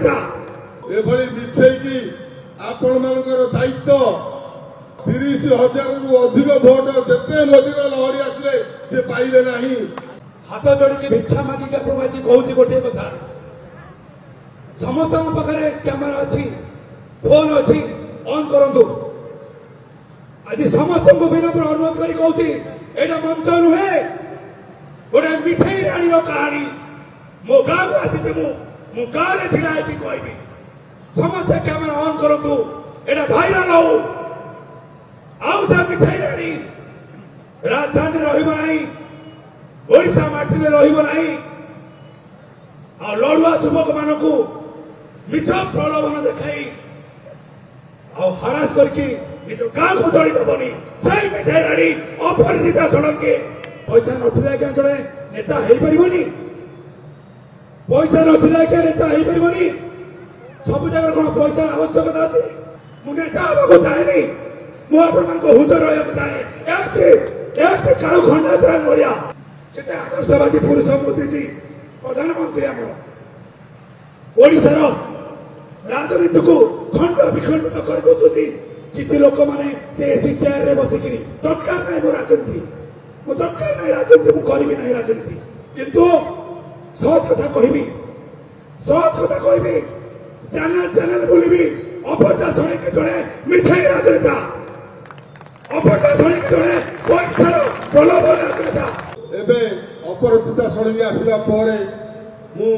नेता एभली मिछेकी आपण मानकर दायित्व 30,000 रु अधिक भोट जेते मोदीर लहरी आसले से पाइबे नहीं। हाथ जोड़ी भिक्षा मागिक आज कहूँ गोटे कथा समस्त पाखे कैमेरा अच्छी फोन अच्छी ऑन करंतु आज समस्त विनम्र अनुरोध कर कहूँ एटा मंच नुहे गोटे मिठेई राणी कहानी मो गाँव को आसी मु गाँव छिड़ा कहबी समस्त कैमेरा ऑन करंतु एटा भाइराल हो आउ से मिठेई राणी राजधानी रहिबो नहीं ओडिशा माटी में रहिबो नहीं आ लड़ुआ युवक मान को मिछ प्रलोभन देखाई हरास करके निज गाँव को चली देवनी से मिठाई राणी अपरिचिता षडंगी पैसा नथिला क्या जड़े नेता हो पारबनी पैसा नथिला क्या नेता हो पारबनी सब जगह कौन पैसा आवश्यकता अच्छे मुझे नेता हवा चाहे मुझे हृदय रहा चाहे काल खंडा मरिया से आदर्शवादी पुरुष मोदी प्रधानमंत्री आम ओडिशार राजनीति को खंड विखंडित कर किसी लोक मैंने से एसी चेयर रे बसिक दरकार ना मो राजनीति मो दरकार ना राजनीति मुझे करी ना राजनीति किंतु सत कथा कहबी चैनल चैनल बुलबी अपरदा शुणी जड़े मिठाई राजनेता अपरदा शुणी जड़े पैसार प्रलोभन राजनेता एबे अपरिचिता षडंगी आसवा पर मु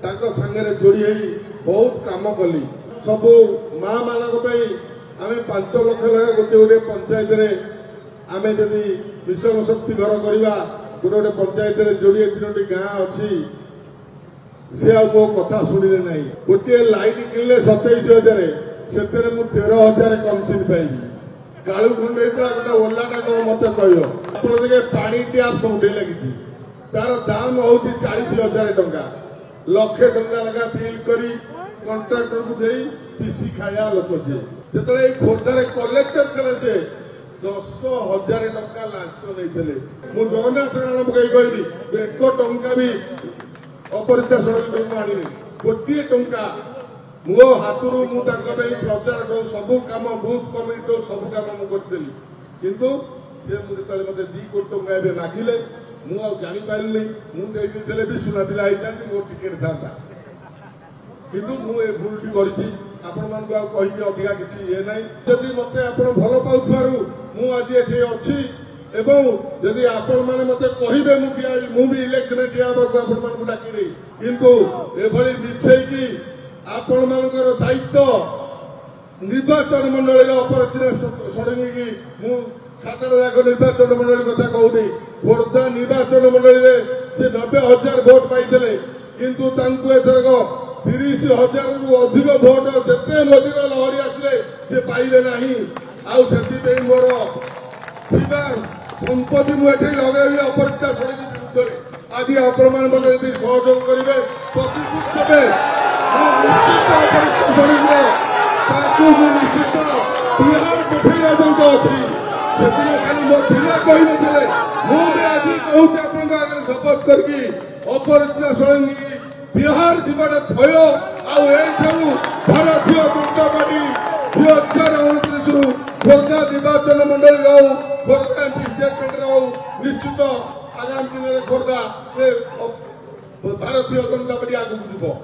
तांको संगे जोड़ी होई बहुत काम कली सब माँ मानक आम 5 लाख लगा गोटे गोटे पंचायत आम जदि मिशन शक्ति घर करवा गोटे गोटे पंचायत जोड़े 3टी गाँ अच्छी सी आ मो कथा शुणिले ना गोटे लाइट किणले 27,000 से 13,000 कमिशन पाइबी कालू खंड गोटे ओलाटा कौन मत कह पानी टैप सब लगी तार दाम हूँ 40,000 टंका लक्षे टंका लगा बिल करी कंट्राक्टर को दे पीसी खाया लोक से जो खोर्धार कलेक्टर थे से 10,000 टंका लांच नहीं मु जगन्नाथ राणा कहली 1 टंका भी अपरिचिता षडंगी आनी गोटे टंका मो हाथ प्रचार करूँ सब कम बूथ कमिटी सब कम मुझे किंतु सी मुझे मत 2 कोटी टंका मागिले मुझे पारि मुझे भी सुना पिला मो टिकेट था किंतु मुझे भूलटी करी अधिका किसी ये ना जदि मत भल पाऊ मुझे ये अच्छी जदि आपण मैंने मत कहे मुझे इलेक्शन ठिया डाकिनी किंतु एभली मिछेकी आपण मानकर दायित्व निर्वाचन मंडल अपरिचिता षडंगी की मु 7टा जाक निर्वाचन मंडल कथा कहूनी खोर्धा निर्वाचन मंडल से 90,000 भोट पाई किंतु एथरक 30,000 रु अधिक भोट जेते मोदीर लहरी आसले से पाइबे नहीं आउ मोर संपत्ति मुझे लगे अपरिचिता षडंगी विरुद्ध आज आपण मैंने यदि सहयोग करेंगे प्रतिशोध देवे अपरिचिता षडंगी निश्चित बिहार पठेगा अच्छी से खाली मो पिला कही मुझे आज कहूँ आगे शपथ करके अपरिचिता षडंगी बिहार जीवाटा थय भारतीय जनता पार्टी 2029 खोर्धा निर्वाचन मंडल हो खोर्धा एमपी स्टेटमेंट हो निश्चित आगामी दिन में खोर्धा भारतीय जनता पार्टी आगे जीव।